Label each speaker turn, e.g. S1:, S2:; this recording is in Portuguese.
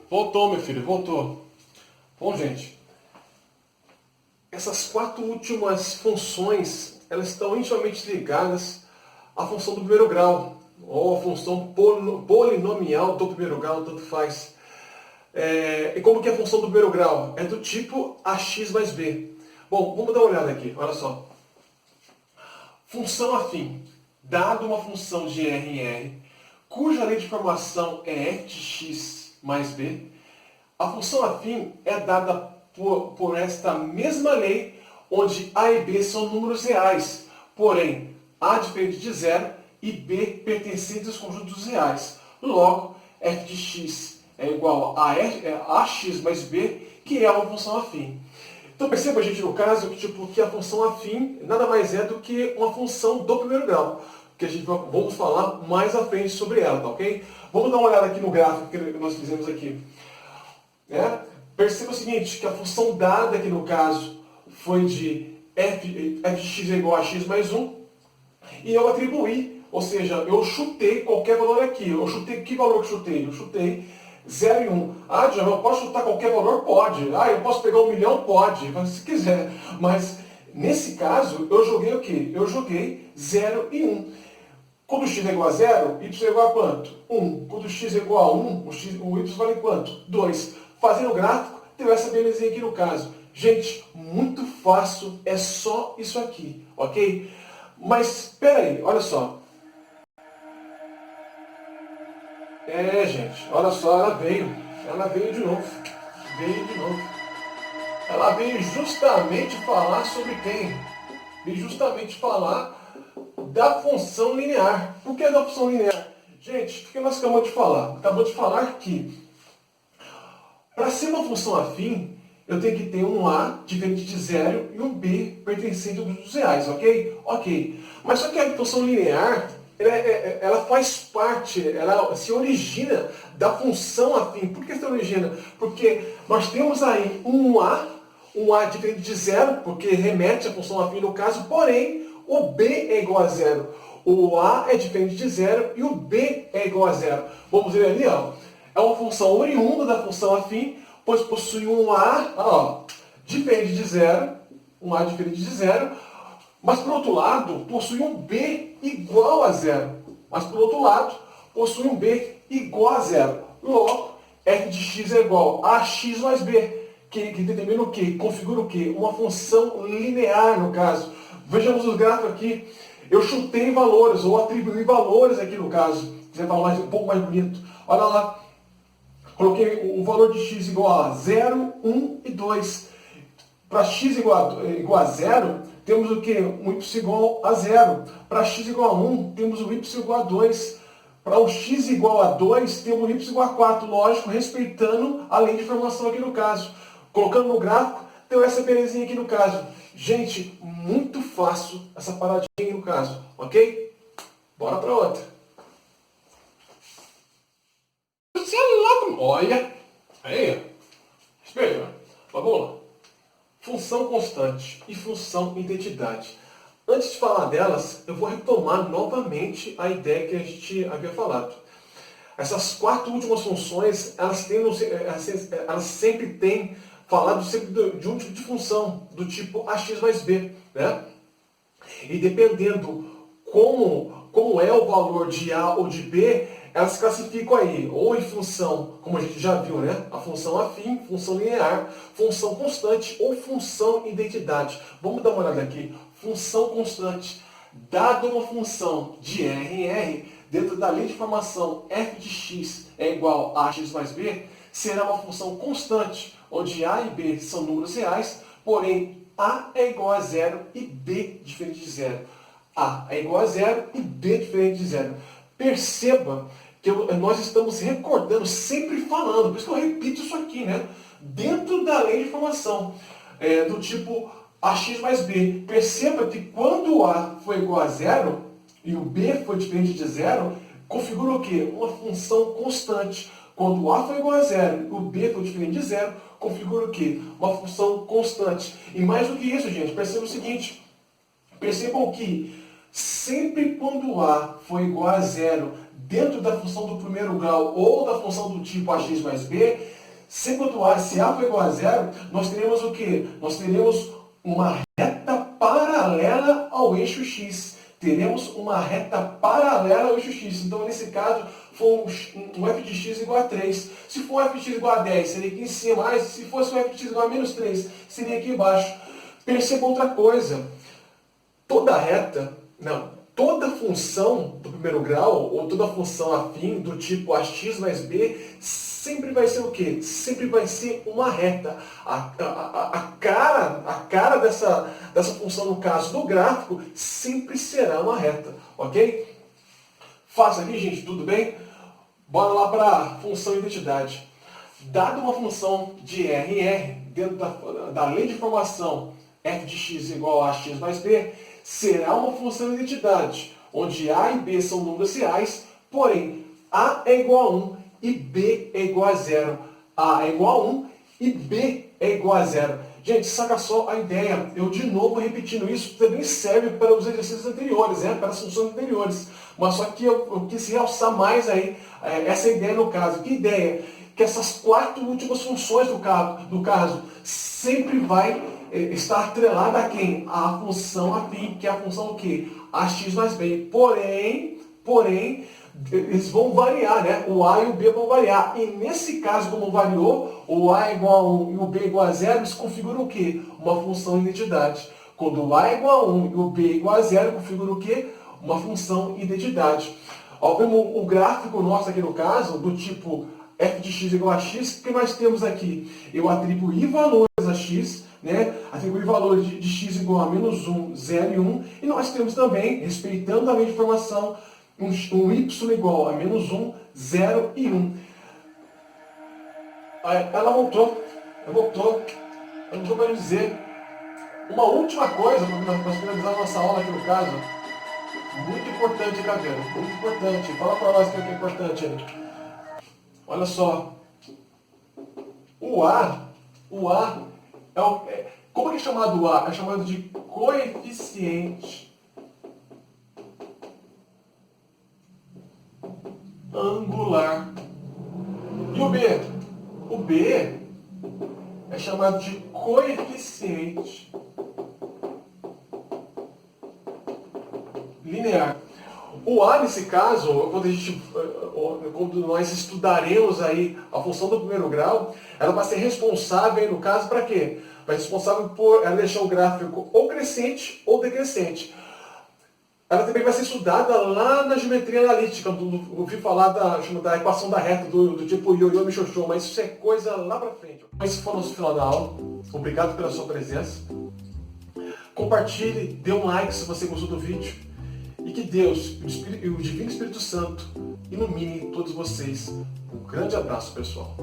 S1: Voltou, meu filho, voltou. Bom, gente, essas quatro últimas funções, elas estão intimamente ligadas à função do primeiro grau, ou à função polinomial do primeiro grau, tanto faz. E como que é a função do primeiro grau? É do tipo ax mais b. Bom, vamos dar uma olhada aqui, olha só. Função afim. Dado uma função de R em R, cuja lei de formação é f de x mais b, a função afim é dada por esta mesma lei, onde a e b são números reais, porém a depende de zero e b pertencente aos conjuntos reais. Logo, f de x é igual a ax mais b, que é uma função afim. Então perceba, gente, no caso, que a função afim nada mais é do que uma função do primeiro grau, que a gente vamos falar mais à frente sobre ela, tá ok? Vamos dar uma olhada aqui no gráfico que nós fizemos aqui. Perceba o seguinte, que a função dada aqui no caso foi de f de x é igual a x mais 1, e eu atribuí, ou seja, eu chutei qualquer valor aqui. Eu chutei, que valor que eu chutei? Eu chutei 0 e 1. Ah, Djalma, eu posso chutar qualquer valor? Pode. Ah, eu posso pegar 1 milhão? Pode, se quiser. Mas, nesse caso, eu joguei o quê? Eu joguei 0 e 1. Quando x é igual a 0, y é igual a quanto? 1. Quando x é igual a 1, o y vale quanto? 2. Fazendo o gráfico, deu essa belezinha aqui no caso. Gente, muito fácil, é só isso aqui, ok? Mas, espera aí, olha só. Gente, olha só, ela veio de novo. Veio de novo. Ela veio justamente falar sobre quem? Veio justamente falar da função linear. Por que da função linear? Gente, o que nós acabamos de falar? Acabamos de falar que para ser uma função afim, eu tenho que ter um A diferente de zero e um B pertencente aos dos reais, ok? Ok. Mas só que a função linear, ela faz parte, ela se origina da função afim. Por que se origina? Porque nós temos aí um A diferente de zero, porque remete à função afim no caso, porém, o B é igual a zero. O A é diferente de zero e o B é igual a zero. Vamos ver ali, ó. É uma função oriunda da função afim, pois possui um A, diferente de zero, um A diferente de zero, mas por outro lado, possui um B igual a zero. Mas por outro lado, possui um B igual a zero. Logo, f de x é igual a x mais b, que determina o quê? Configura o quê? Uma função linear, no caso. Vejamos os gráficos aqui. Eu chutei valores, ou atribuí valores aqui no caso. Se quiser falar um pouco mais bonito. Olha lá. Coloquei o valor de x igual a 0, 1 e 2. Para x igual a 0, temos o quê? Um y igual a 0. Para x igual a 1, temos o y igual a 2. Para o x igual a 2, temos o y igual a 4. Lógico, respeitando a lei de formação aqui no caso. Colocando no gráfico, deu essa belezinha aqui no caso. Gente, muito fácil essa paradinha aqui no caso, ok? Bora para outra. Olha, aí, espelho, vamos lá. Função constante e função identidade. Antes de falar delas, eu vou retomar novamente a ideia que a gente havia falado. Essas quatro últimas funções, elas sempre têm falado de um tipo de função, do tipo ax mais b, né? E dependendo como é o valor de A ou de B, elas classificam aí, ou em função, como a gente já viu, né? A função afim, função linear, função constante ou função identidade. Vamos dar uma olhada aqui. Função constante. Dada uma função de R em R, dentro da lei de formação f de x é igual a x mais b, será uma função constante, onde A e B são números reais, porém A é igual a zero e B diferente de zero. A é igual a zero e B diferente de zero. Perceba que nós estamos recordando, sempre falando, por isso que eu repito isso aqui, né? Dentro da lei de formação, do tipo ax mais b. Perceba que quando o A foi igual a zero e o B foi diferente de zero, configura o quê? Uma função constante. Quando o A foi igual a zero e o B foi diferente de zero, configura o quê? Uma função constante. E mais do que isso, gente, perceba o seguinte. Percebam que sempre quando o A for igual a zero dentro da função do primeiro grau ou da função do tipo ax mais b, sempre quando A, se A for igual a zero, nós teremos o quê? Nós teremos uma reta paralela ao eixo x. Teremos uma reta paralela ao eixo x. Então, nesse caso, for um f de x igual a 3. Se for um f de x igual a 10, seria aqui em cima. Mas se fosse um f de x igual a menos 3, seria aqui embaixo. Perceba outra coisa. Toda reta, não, toda função do primeiro grau, ou toda função afim do tipo ax mais b, sempre vai ser o quê? Sempre vai ser uma reta. A cara dessa função, no caso do gráfico, sempre será uma reta, ok? Faça aqui, gente, tudo bem? Bora lá para a função identidade. Dada uma função de R em R, dentro da lei de formação f de x igual a x mais b, será uma função de identidade, onde A e B são números reais, porém A é igual a 1 e B é igual a 0. A é igual a 1 e B é igual a 0. Gente, saca só a ideia. Eu de novo repetindo isso, também serve para os exercícios anteriores, para as funções anteriores. Mas só que eu quis realçar mais aí essa ideia no caso. Que ideia? Que essas 4 últimas funções do caso sempre vai estar atrelada a quem? A função afim, que é a função o quê? Ax mais b. Porém, eles vão variar, né? O A e o B vão variar. E nesse caso, como variou, o A é igual a 1 e o B é igual a 0, eles configuram o quê? Uma função identidade. Quando o A é igual a 1 e o B é igual a 0, configura o quê? Uma função identidade. Ó, o gráfico nosso aqui no caso, do tipo f de x igual a x, o que nós temos aqui? Eu atribuí valores a x, né? Atribuir valores de x igual a menos 1, 0 e 1. E nós temos também, respeitando a lei de formação, um y igual a menos 1, 0 e 1. Ela voltou para dizer uma última coisa, para finalizar nossa aula aqui no caso. Muito importante, Caveiro, muito importante. Fala para nós o que é importante aí. Olha só. O A como é que é chamado o A? É chamado de coeficiente angular. E o B? O B é chamado de coeficiente linear. O A, nesse caso, quando nós estudaremos aí a função do primeiro grau, ela vai ser responsável, aí, no caso, para quê? Vai ser responsável por ela deixar o gráfico ou crescente ou decrescente. Ela também vai ser estudada lá na geometria analítica, eu ouvi falar da equação da reta, do tipo ioiô michochô, mas isso é coisa lá para frente. Esse foi o nosso final da aula. Obrigado pela sua presença. Compartilhe, dê um like se você gostou do vídeo. E que Deus e o Divino Espírito Santo iluminem todos vocês. Um grande abraço, pessoal.